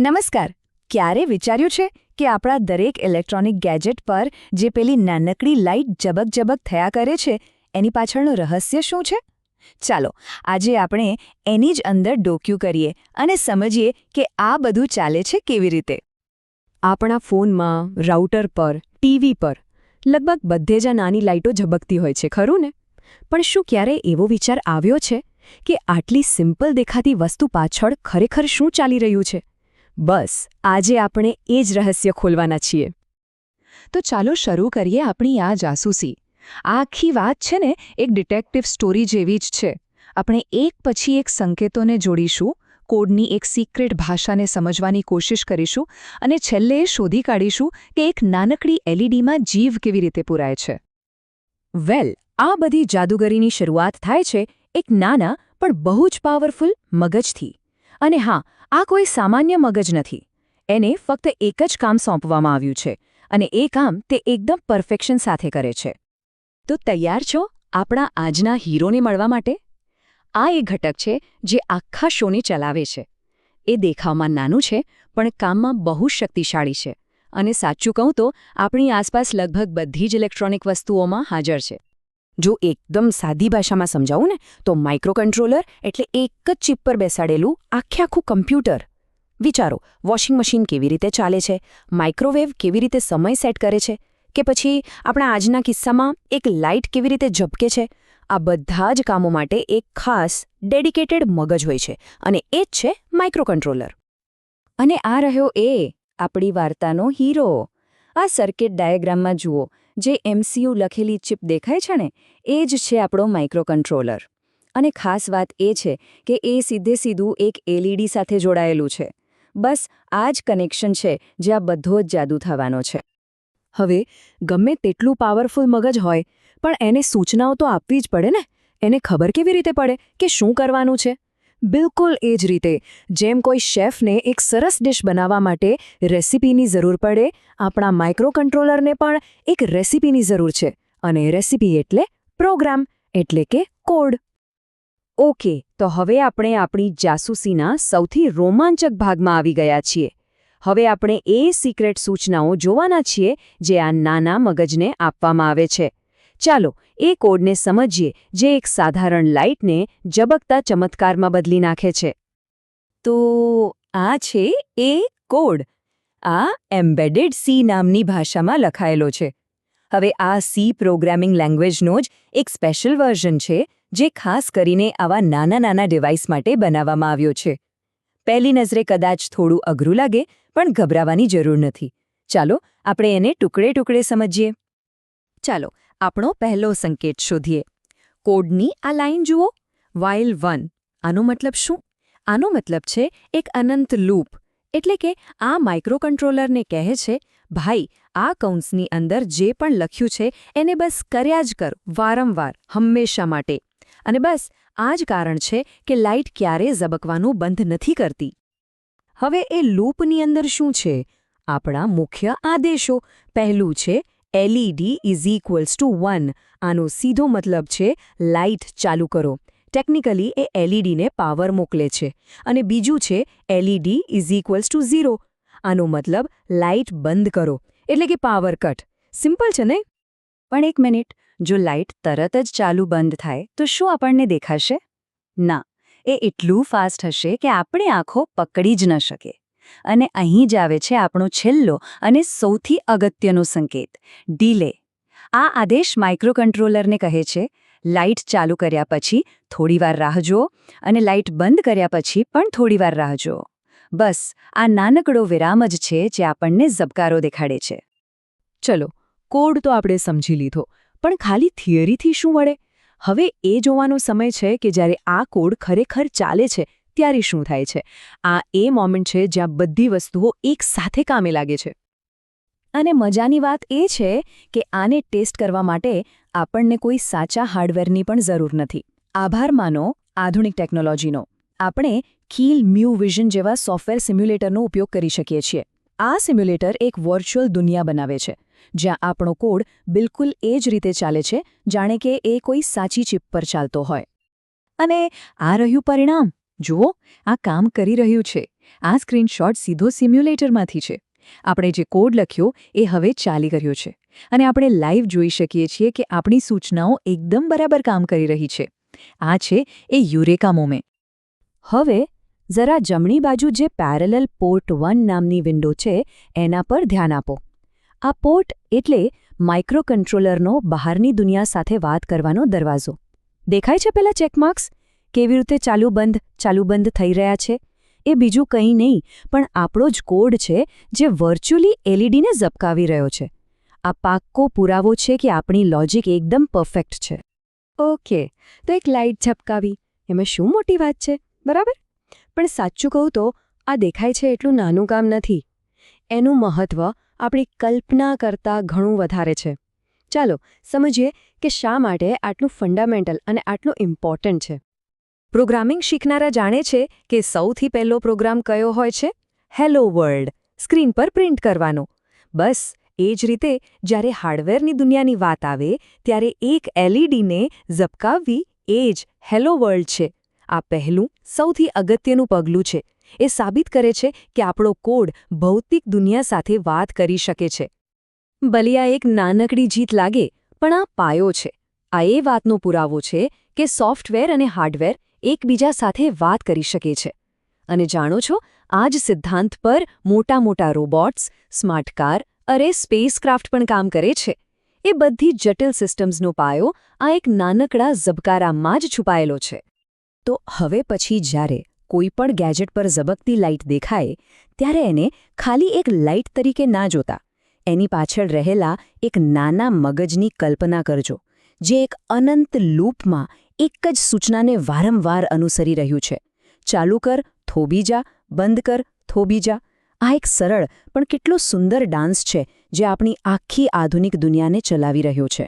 નમસ્કાર. ક્યારે વિચાર્યું છે કે આપણા દરેક ઇલેક્ટ્રોનિક ગેજેટ પર જે પેલી નાનકડી લાઇટ ઝબક થયા કરે છે એની પાછળનું રહસ્ય શું છે? ચાલો આજે આપણે એની જ અંદર ડોક્યું કરીએ અને સમજીએ કે આ બધું ચાલે છે કેવી રીતે. આપણા ફોનમાં, રાઉટર પર, ટીવી પર લગભગ બધે જ નાની લાઇટો ઝબકતી હોય છે, ખરું ને? પણ શું ક્યારેય એવો વિચાર આવ્યો છે કે આટલી સિમ્પલ દેખાતી વસ્તુ પાછળ ખરેખર શું ચાલી રહ્યું છે? બસ આજે આપણે એ જ રહસ્ય ખોલવાના છીએ. તો ચાલો શરૂ કરીએ આપણી આ જાસૂસી. આ આખી વાત છે ને એક ડિટેક્ટિવ સ્ટોરી જેવી જ છે. આપણે એક પછી એક સંકેતોને જોડીશું, કોડની એક સિક્રેટ ભાષાને સમજવાની કોશિશ કરીશું અને છેલ્લે શોધી કાઢીશું કે એક નાનકડી એલઈડીમાં જીવ કેવી રીતે પૂરાય છે. વેલ, આ બધી જાદુગરીની શરૂઆત થાય છે એક નાના પણ બહુ જ પાવરફુલ મગજથી. અને હા, આ કોઈ સામાન્ય મગજ નથી. એને ફક્ત એક જ કામ સોંપવામાં આવ્યું છે અને એ કામ તે એકદમ પરફેક્શન સાથે કરે છે. તો તૈયાર છો આપણા આજના હીરોને મળવા માટે? આ એ ઘટક છે જે આખા શોને ચલાવે છે. એ દેખાવમાં નાનું છે પણ કામમાં બહુ શક્તિશાળી છે. અને સાચું કહું તો આપણી આસપાસ લગભગ બધી જ ઇલેક્ટ્રોનિક વસ્તુઓમાં હાજર છે. જો એકદમ સાદી ભાષામાં સમજાવું ને તો માઇક્રોકન્ટ્રોલર એટલે એક જ ચિપ પર બેસાડેલું આખું કમ્પ્યુટર. વિચારો, વોશિંગ મશીન કેવી રીતે ચાલે છે, માઇક્રોવેવ કેવી રીતે સમય સેટ કરે છે, કે પછી આપણા આજના કિસ્સામાં એક લાઇટ કેવી રીતે ઝબકે છે. આ બધા જ કામો માટે એક ખાસ ડેડિકેટેડ મગજ હોય છે અને એ જ છે માઇક્રોકન્ટ્રોલર. અને આ રહ્યો એ આપણી વાર્તાનો હીરો. આ સર્કિટ ડાયાગ્રામમાં જુઓ, જે MCU લખેલી ચિપ દેખાય છે ને, એ જ છે આપણો માઇક્રોકન્ટ્રોલર. અને ખાસ વાત એ છે કે એ સીધું એક LED સાથે જોડાયેલું છે. બસ આ જ કનેક્શન છે જે આ બધો જ જાદુ થવાનો છે. હવે ગમે તેટલું પાવરફુલ મગજ હોય પણ એને સૂચનાઓ તો આપવી જ પડે ને. એને ખબર કેવી રીતે પડે કે શું કરવાનું છે? બિલકુલ એ જ રીતે જેમ કોઈ શેફને એક સરસ ડિશ બનાવવા માટે રેસિપીની જરૂર પડે, આપણા માઇક્રોકન્ટ્રોલરને પણ એક રેસિપીની જરૂર છે. અને રેસિપી એટલે પ્રોગ્રામ, એટલે કે કોડ. ઓકે, તો હવે આપણે આપણી જાસૂસીના સૌથી રોમાંચક ભાગમાં આવી ગયા છીએ. હવે આપણે એ સિક્રેટ સૂચનાઓ જોવાના છીએ જે આ નાના મગજને આપવામાં આવે છે. ચાલો એ કોડને સમજીએ જે એક સાધારણ લાઇટને ઝબકતા ચમત્કારમાં બદલી નાખે છે. તો આ છે એ કોડ. આ એમ્બેડેડ સી નામની ભાષામાં લખાયેલો છે. હવે આ સી પ્રોગ્રામિંગ લેંગ્વેજનો જ એક સ્પેશિયલ વર્ઝન છે જે ખાસ કરીને આવા નાના ડિવાઇસ માટે બનાવવામાં આવ્યો છે. પહેલી નજરે કદાચ થોડું અઘરું લાગે, પણ ગભરાવાની જરૂર નથી. ચાલો આપણે એને ટુકડે સમજીએ. ચાલો આપણો પહેલો સંકેત શોધીએ. કોડની આ લાઇન જુઓ, while 1. આનો મતલબ શું? આનો મતલબ છે એક અનંત લૂપ. એટલે કે આ માઇક્રોકન્ટ્રોલરને કહે છે, ભાઈ, આ કૌંસની અંદર જે પણ લખ્યું છે એને બસ કર્યા જ કર, વારંવાર, હંમેશા માટે. અને બસ આ જ કારણ છે કે લાઇટ ક્યારેય ઝબકવાનું બંધ નથી કરતી. હવે એ લૂપની અંદર શું છે? આપણા મુખ્ય આદેશો. પહેલું છે LED = 1. આનો સીધો મતલબ છે લાઇટ ચાલુ કરો. ટેકનિકલી એ LEDને પાવર મોકલે છે. અને બીજું છે LED = 0. આનો મતલબ લાઇટ બંધ કરો, એટલે કે પાવર કટ. સિમ્પલ છે ને? પણ એક મિનિટ, જો લાઇટ તરત જ ચાલુ બંધ થાય તો શું આપણને દેખાશે? ના, એ એટલું ફાસ્ટ હશે કે આપણી આંખો પકડી જ ન શકે. અને અહીં જ આવે છે આપણો છેલ્લો અને સૌથી અગત્યનો સંકેત, ડીલે. આ આદેશ માઇક્રોકન્ટ્રોલરને કહે છે, લાઇટ ચાલુ કર્યા પછી થોડીવાર રાહ જુઓ અને લાઇટ બંધ કર્યા પછી પણ થોડીવાર રાહ જુઓ. બસ આ નાનકડો વિરામ જ છે જે આપણને ઝબકારો દેખાડે છે. ચલો, કોડ તો આપણે સમજી લીધો, પણ ખાલી થિયરીથી શું વળે? હવે એ જોવાનો સમય છે કે જ્યારે આ કોડ ખરેખર ચાલે છે ત્યારે શું થાય છે. આ એ મોમેન્ટ છે જ્યાં બધી વસ્તુઓ એક સાથે કામે લાગે છે. અને મજાની વાત એ છે કે આને ટેસ્ટ કરવા માટે આપણને કોઈ સાચા હાર્ડવેરની પણ જરૂર નથી. આભાર માનો આધુનિક ટેકનોલોજીનો. આપણે કીલ મ્યુ વિઝન જેવા સોફ્ટવેર સિમ્યુલેટરનો ઉપયોગ કરી શકીએ છીએ. આ સિમ્યુલેટર એક વર્ચ્યુઅલ દુનિયા બનાવે છે જ્યાં આપણો કોડ બિલકુલ એ જ રીતે ચાલે છે જાણે કે એ કોઈ સાચી ચિપ પર ચાલતો હોય. અને આ રહ્યું પરિણામ. જુઓ, આ કામ કરી રહ્યું છે. આ સ્ક્રીનશોટ સીધો સિમ્યુલેટરમાંથી છે. આપણે જે કોડ લખ્યો એ હવે ચાલી કર્યો છે અને આપણે લાઈવ જોઈ શકીએ છીએ કે આપણી સૂચનાઓ એકદમ બરાબર કામ કરી રહી છે. આ છે એ યુરેકા મોમેન્ટ. હવે જરા જમણી બાજુ જે પેરેલલ પોર્ટ 1 નામની વિન્ડો છે એના પર ધ્યાન આપો. આ પોર્ટ એટલે માઇક્રોકન્ટ્રોલરનો બહારની દુનિયા સાથે વાત કરવાનો દરવાજો. દેખાય છે પેલા ચેકમાર્ક્સ? કેવી રીતે ચાલુ બંધ થઈ રહ્યા છે? એ બીજું કંઈ નહીં પણ આપણો જ કોડ છે જે વર્ચ્યુઅલી એલઈડીને ઝબકાવી રહ્યો છે. આ પાક્કો પુરાવો છે કે આપણી લોજિક એકદમ પરફેક્ટ છે. ઓકે, તો એક લાઇટ ઝબકાવી એમાં શું મોટી વાત છે, બરાબર? પણ સાચું કહું તો આ દેખાય છે એટલું નાનું કામ નથી. એનું મહત્વ આપણી કલ્પના કરતાં ઘણું વધારે છે. ચાલો સમજીએ કે શા માટે આટલું ફંડામેન્ટલ અને આટલું ઇમ્પોર્ટન્ટ છે. પ્રોગ્રામિંગ શીખનારા જાણે છે કે સૌથી પહેલો પ્રોગ્રામ કયો હોય છે? હેલો વર્લ્ડ સ્ક્રીન પર પ્રિન્ટ કરવાનો. બસ એ જ રીતે જ્યારે હાર્ડવેરની દુનિયાની વાત આવે ત્યારે એક એલઈડીને ઝબકાવવી એ જ હેલો વર્લ્ડ છે. આ પહેલું સૌથી અગત્યનું પગલું છે. એ સાબિત કરે છે કે આપણો કોડ ભૌતિક દુનિયા સાથે વાત કરી શકે છે. ભલે આ એક નાનકડી જીત લાગે પણ આ પાયો છે. આ એ વાતનો પુરાવો છે કે સોફ્ટવેર અને હાર્ડવેર એકબીજા સાથે વાત કરી શકે છે. અને જાણો છો, આ જ સિદ્ધાંત પર મોટા રોબોટ્સ, સ્માર્ટ કાર, સ્પેસક્રાફ્ટ પણ કામ કરે છે. એ બધી જટિલ સિસ્ટમ્સનો પાયો આ એક નાનકડા ઝબકારામાં જ છુપાયેલો છે. તો હવે પછી જ્યારે કોઈ પણ ગેજેટ પર ઝબકતી લાઇટ દેખાય ત્યારે એને ખાલી એક લાઇટ તરીકે ના જોતા, એની પાછળ રહેલા એક નાના મગજની કલ્પના કરજો, જે એક અનંત લૂપમાં એક જ સૂચનાને વારંવાર અનુસરી રહ્યું છે. ચાલુ કર, થોભી જા, બંધ કર, થોભી જા. આ એક સરળ પણ કેટલો સુંદર ડાન્સ છે જે આપણી આખી આધુનિક દુનિયાને ચલાવી રહ્યો છે.